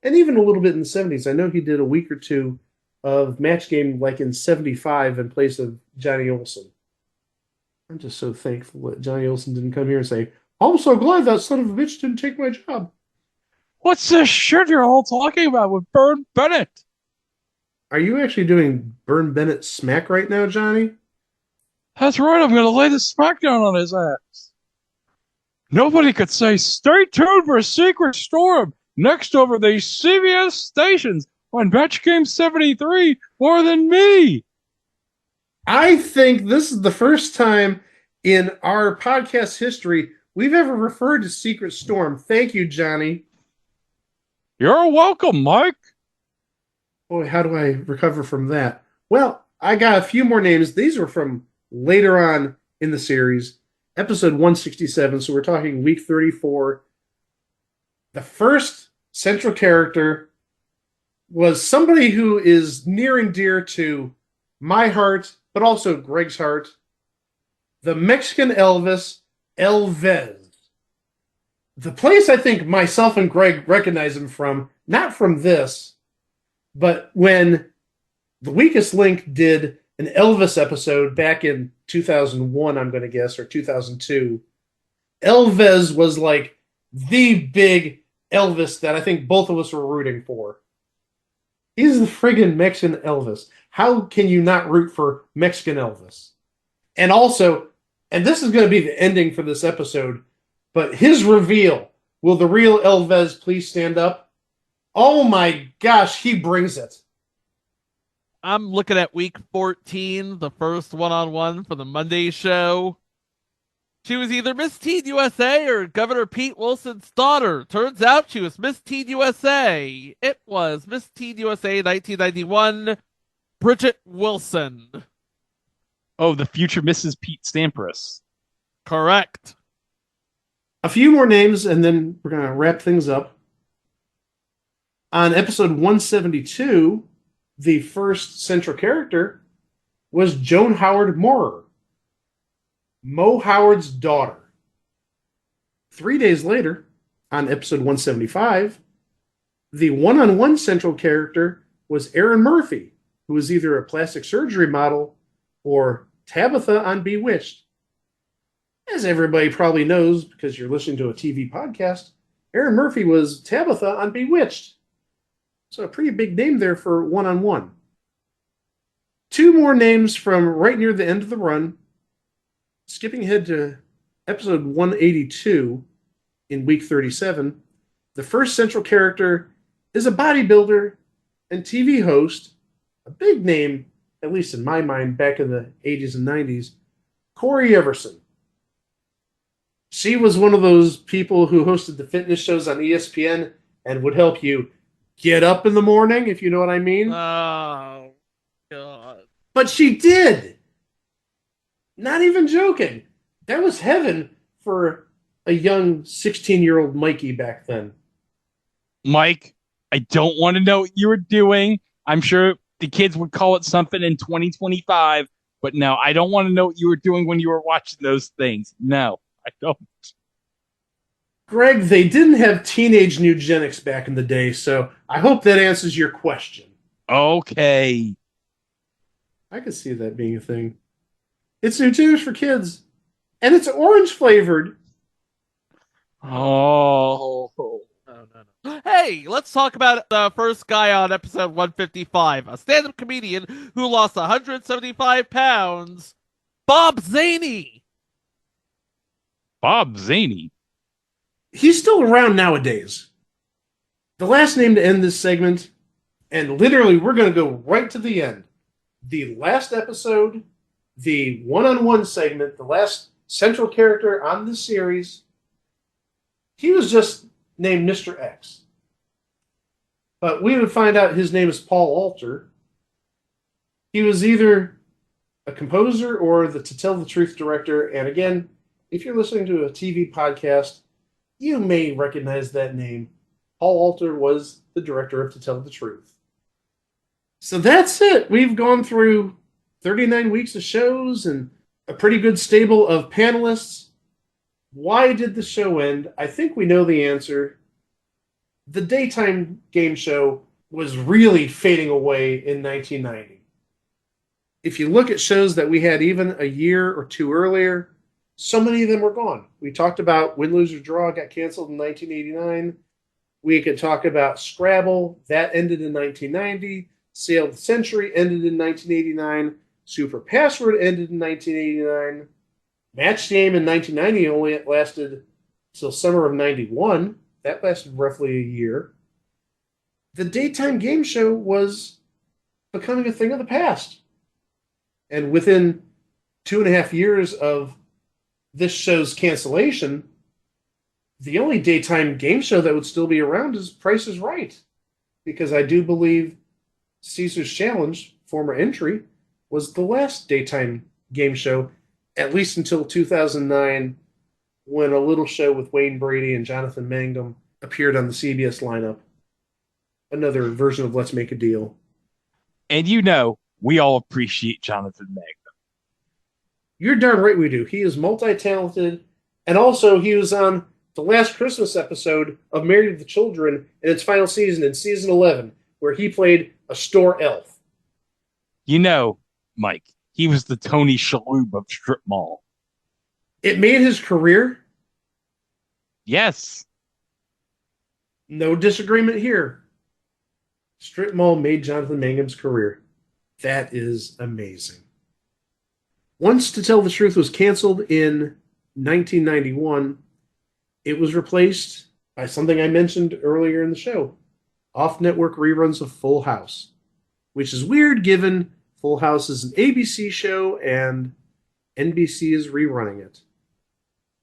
and even a little bit in the 70s. I know he did a week or 2 of Match Game like in 75 in place of Johnny Olson. I'm just so thankful that Johnny Olson didn't come here and say, I'm so glad that son of a bitch didn't take my job. What's this shit you're all talking about with Bern Bennett? Are you actually doing Bern Bennett smack right now, Johnny? That's right, I'm going to lay the smackdown on his ass. Nobody could say, stay tuned for Secret Storm next over the CBS stations on Match Game 73 more than me. I think this is the first time in our podcast history we've ever referred to Secret Storm. Thank you, Johnny. You're welcome, Mike. Boy, how do I recover from that? Well, I got a few more names. These were from later on in the series, episode 167. So we're talking week 34. The first central character was somebody who is near and dear to my heart, but also Greg's heart. The Mexican Elvis, Elvez. The place I think myself and Greg recognize him from, not from this, but when The Weakest Link did an Elvis episode back in 2001, I'm going to guess, or 2002, Elvez was like the big Elvis that I think both of us were rooting for. He's the friggin' Mexican Elvis. How can you not root for Mexican Elvis? And also, and this is going to be the ending for this episode, but his reveal, will the real Elvez please stand up? Oh my gosh, he brings it. I'm looking at week 14, the first one-on-one for the Monday show. She was either Miss Teen USA or Governor Pete Wilson's daughter. Turns out she was Miss Teen USA. It was Miss Teen USA 1991, Bridget Wilson. Oh, the future Mrs. Pete Sampras. Correct. A few more names, and then we're going to wrap things up. On episode 172, the first central character was Joan Howard Moorer, Mo Howard's daughter. 3 days later, on episode 175, the one-on-one central character was Erin Murphy, who was either a plastic surgery model or Tabitha on Bewitched. As everybody probably knows, because you're listening to a TV podcast, Erin Murphy was Tabitha on Bewitched. So a pretty big name there for one-on-one. Two more names from right near the end of the run. Skipping ahead to episode 182 in week 37, the first central character is a bodybuilder and TV host, a big name, at least in my mind, back in the 80s and 90s, Corey Everson. She was one of those people who hosted the fitness shows on ESPN and would help you get up in the morning, if you know what I mean. Oh, God. But she did. Not even joking. That was heaven for a young 16-year-old Mikey back then. Mike, I don't want to know what you were doing. I'm sure the kids would call it something in 2025, but no, I don't want to know what you were doing when you were watching those things. No, I don't. Greg, they didn't have teenage eugenics back in the day, so I hope that answers your question. Okay. I could see that being a thing. It's eugenics for kids, and it's orange flavored. Oh. No. Hey, let's talk about the first guy on episode 155, a stand-up comedian who lost 175 pounds, Bob Zaney. Bob Zaney. He's still around nowadays. The last name to end this segment, and literally we're going to go right to the end. The last episode, the one-on-one segment, the last central character on this series, he was just named Mr. X. But we would find out his name is Paul Alter. He was either a composer or the To Tell the Truth director. And again, if you're listening to a TV podcast, you may recognize that name. Paul Alter was the director of To Tell the Truth. So that's it. We've gone through 39 weeks of shows and a pretty good stable of panelists. Why did the show end? I think we know the answer. The daytime game show was really fading away in 1990. If you look at shows that we had even a year or two earlier, so many of them were gone. We talked about Win, Lose, or Draw got canceled in 1989. We could talk about Scrabble. That ended in 1990. Sale of the Century ended in 1989. Super Password ended in 1989. Match Game in 1990 only lasted till summer of 91. That lasted roughly a year. The daytime game show was becoming a thing of the past. And within 2.5 years of this show's cancellation, the only daytime game show that would still be around is Price is Right. Because I do believe Caesar's Challenge, former entry, was the last daytime game show, at least until 2009, when a little show with Wayne Brady and Jonathan Mangum appeared on the CBS lineup. Another version of Let's Make a Deal. And you know, we all appreciate Jonathan Mangum. You're darn right we do. He is multi-talented, and also he was on the last Christmas episode of Married with the Children in its final season, in season 11, where he played a store elf. You know, Mike, he was the Tony Shalhoub of Strip Mall. It made his career. Yes. No disagreement here. Strip Mall made Jonathan Mangum's career. That is amazing. Once To Tell the Truth was canceled in 1991, it was replaced by something I mentioned earlier in the show, off-network reruns of Full House, which is weird given Full House is an ABC show and NBC is rerunning it.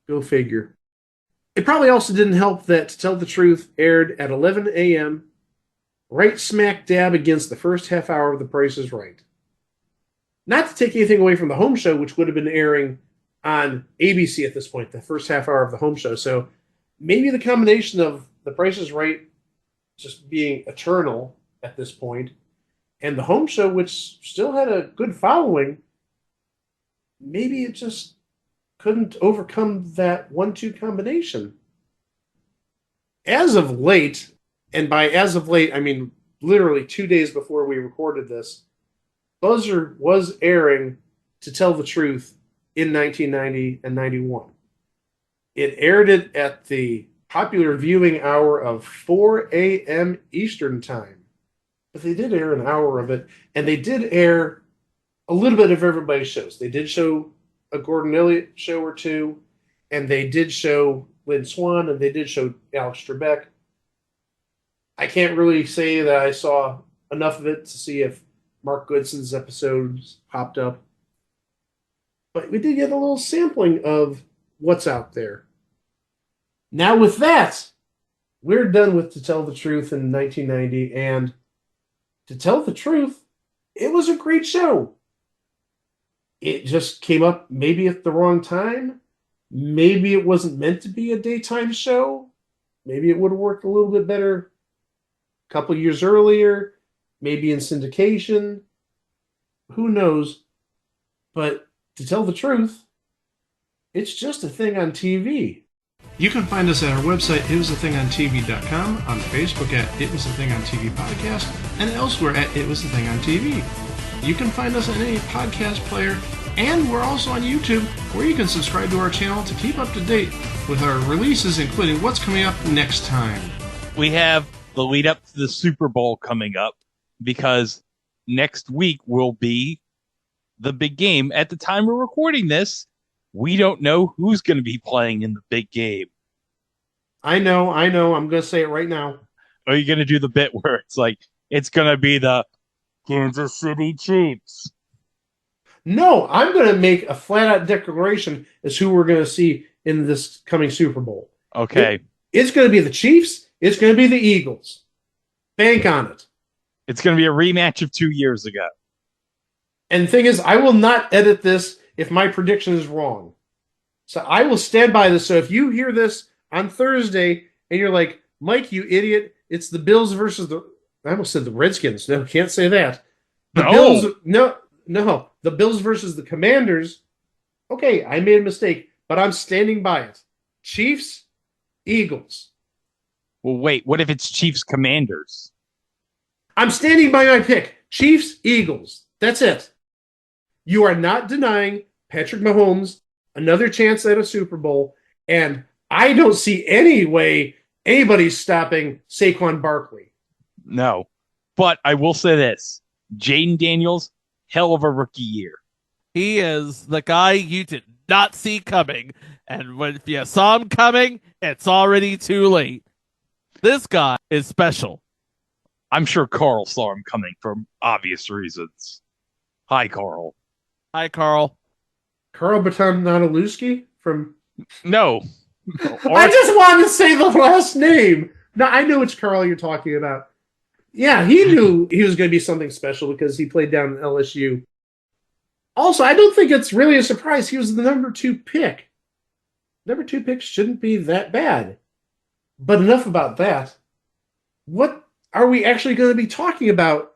Go figure. It probably also didn't help that To Tell the Truth aired at 11 a.m., right smack dab against the first half hour of The Price is Right. Not to take anything away from the home show, which would have been airing on ABC at this point, the first half hour of the home show. So maybe the combination of The Price is Right just being eternal at this point, and the home show, which still had a good following, maybe it just couldn't overcome that 1-2 combination. As of late, and by as of late, I mean literally 2 days before we recorded this, Buzzer was airing To Tell the Truth in 1990 and 91. It aired it at the popular viewing hour of 4 a.m. Eastern Time. But they did air an hour of it, and they did air a little bit of everybody's shows. They did show a Gordon Elliott show or two, and they did show Lynn Swan, and they did show Alex Trebek. I can't really say that I saw enough of it to see if Mark Goodson's episodes popped up. But we did get a little sampling of what's out there. Now with that, we're done with To Tell the Truth in 1990, and to tell the truth, it was a great show. It just came up maybe at the wrong time. Maybe it wasn't meant to be a daytime show. Maybe it would have worked a little bit better a couple years earlier. Maybe in syndication. Who knows? But to tell the truth, it's just a thing on TV. You can find us at our website, itwasathingontv.com, on Facebook at It Was a Thing on TV Podcast, and elsewhere at It Was a Thing on TV. You can find us on any podcast player, and we're also on YouTube, where you can subscribe to our channel to keep up to date with our releases, including what's coming up next time. We have the lead up to the Super Bowl coming up, because next week will be the big game. At the time we're recording this, we don't know who's going to be playing in the big game. I know. I'm going to say it right now. Are you going to do the bit where it's like, it's going to be the Kansas City Chiefs? No, I'm going to make a flat-out declaration as who we're going to see in this coming Super Bowl. Okay. It's going to be the Chiefs. It's going to be the Eagles. Bank on it. It's going to be a rematch of 2 years ago. And the thing is, I will not edit this if my prediction is wrong. So I will stand by this. So if you hear this on Thursday and you're like, Mike, you idiot, it's the Bills versus the... I almost said the Redskins. No, can't say that. The Bills... No. The Bills versus the Commanders. Okay, I made a mistake, but I'm standing by it. Chiefs, Eagles. Well, wait, what if it's Chiefs Commanders? I'm standing by my pick. Chiefs, Eagles. That's it. You are not denying Patrick Mahomes another chance at a Super Bowl, and I don't see any way anybody's stopping Saquon Barkley. No. But I will say this. Jaden Daniels, hell of a rookie year. He is the guy you did not see coming, and when if you saw him coming, it's already too late. This guy is special. I'm sure Carl saw him coming for obvious reasons. Hi, Carl. Hi, Carl. Carl Baton-Nanalewski from... No. I just wanted to say the last name. No, I know it's Carl you're talking about. Yeah, he knew he was going to be something special because he played down at LSU. Also, I don't think it's really a surprise. He was the number 2 pick. Number 2 picks shouldn't be that bad. But enough about that. What are we actually going to be talking about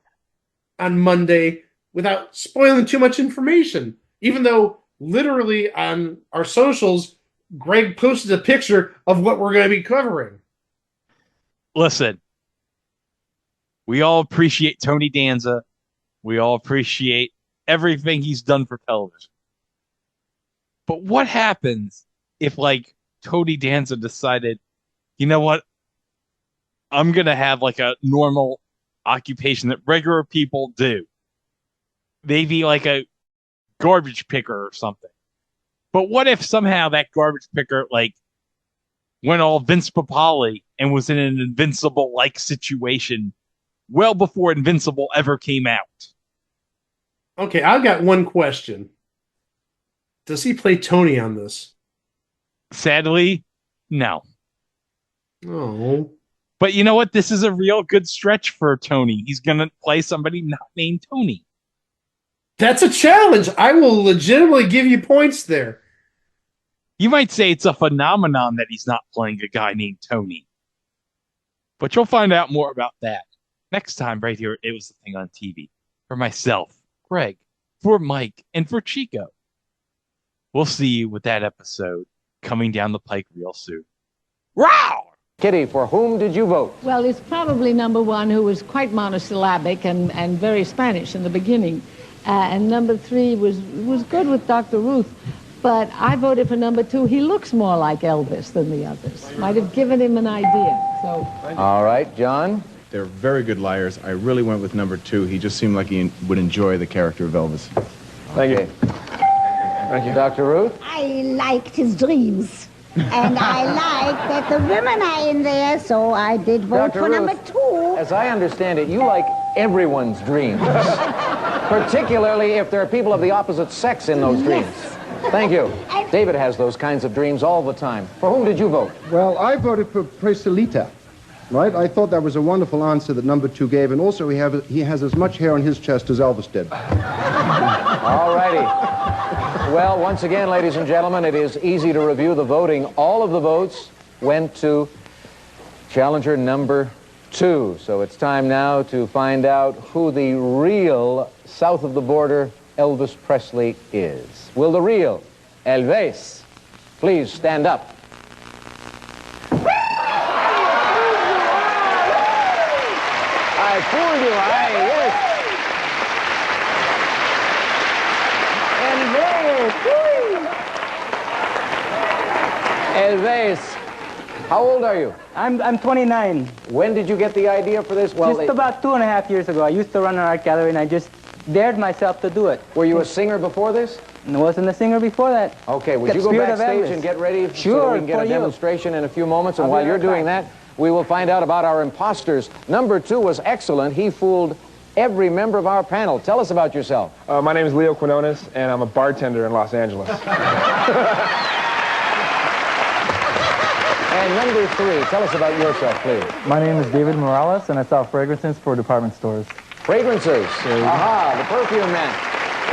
on Monday without spoiling too much information? Even though literally on our socials, Greg posted a picture of what we're going to be covering. Listen, we all appreciate Tony Danza. We all appreciate everything he's done for television. But what happens if, like, Tony Danza decided, you know what? I'm going to have like a normal occupation that regular people do. Maybe like a garbage picker or something. But what if somehow that garbage picker like went all Vince Papale and was in an Invincible-like situation well before Invincible ever came out? Okay, I've got one question. Does he play Tony on this? Sadly, no. Oh. But you know what? This is a real good stretch for Tony. He's going to play somebody not named Tony. That's a challenge. I will legitimately give you points there. You might say it's a phenomenon that he's not playing a guy named Tony. But you'll find out more about that next time right here. It Was the Thing on TV. For myself, Greg, for Mike, and for Chico. We'll see you with that episode coming down the pike real soon. Wow! Kitty, for whom did you vote? Well, it's probably number 1, who was quite monosyllabic and very Spanish in the beginning. And number 3 was good with Dr. Ruth. But I voted for number 2. He looks more like Elvis than the others. Might have given him an idea. So. All right, John? They're very good liars. I really went with number 2. He just seemed like he would enjoy the character of Elvis. Thank you. Thank you. Dr. Ruth? I liked his dreams. And I like that the women are in there, so I did vote for number 2. As I understand it, you like everyone's dreams. Particularly if there are people of the opposite sex in those dreams. Yes. Thank you. David has those kinds of dreams all the time. For whom did you vote? Well, I voted for Presalita. Right? I thought that was a wonderful answer that number 2 gave, and also he has as much hair on his chest as Elvis did. All righty. Well, once again, ladies and gentlemen, it is easy to review the voting. All of the votes went to challenger number 2. So it's time now to find out who the real south of the border Elvis Presley is. Will the real Elvis please stand up? I fooled you, yes. Elvis, how old are you? I'm 29. When did you get the idea for this? Well, just about 2.5 years ago. I used to run an art gallery, and I just dared myself to do it. Were you a singer before this? I wasn't a singer before that. Okay, would you go backstage and get ready so we can get a demonstration in a few moments? And while you're doing that, we will find out about our imposters. Number 2 was excellent. He fooled every member of our panel. Tell us about yourself. My name is Leo Quinones, and I'm a bartender in Los Angeles. And number 3, tell us about yourself, please. My name is David Morales, and I sell fragrances for department stores. Fragrances? Aha, the perfume man.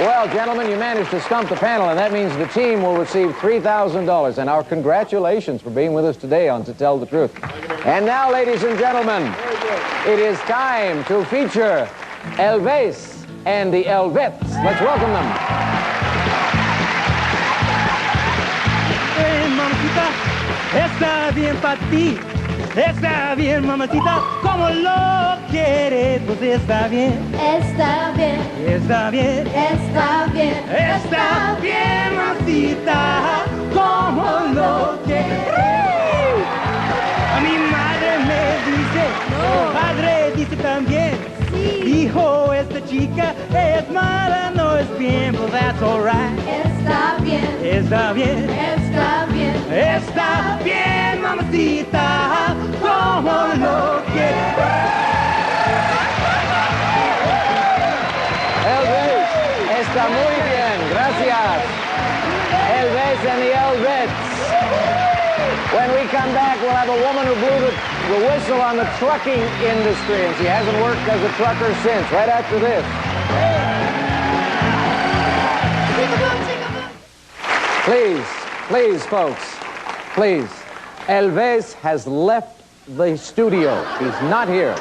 Well, gentlemen, you managed to stump the panel, and that means the team will receive $3,000. And our congratulations for being with us today on To Tell the Truth. And now, ladies and gentlemen, it is time to feature Elvis and the Elvettes. Let's welcome them. Hey, mamacita, esta bien para ti. Está bien, mamacita, como lo quieres, pues está bien. Está bien. Está bien. Está bien. Está bien, mamacita, como lo quieres. A mi madre me dice, mi padre dice también. Hijo, esta chica es mala, no es bien, but that's alright. Está bien. Está bien. Está bien. Está bien, mamacita, como lo quieres. Elvis, está muy bien, gracias. Elvis and the Elvets. When we come back, we'll have a woman who blew the whistle on the trucking industry, and she hasn't worked as a trucker since, right after this. Please, folks, please. Elvis has left the studio. He's not here.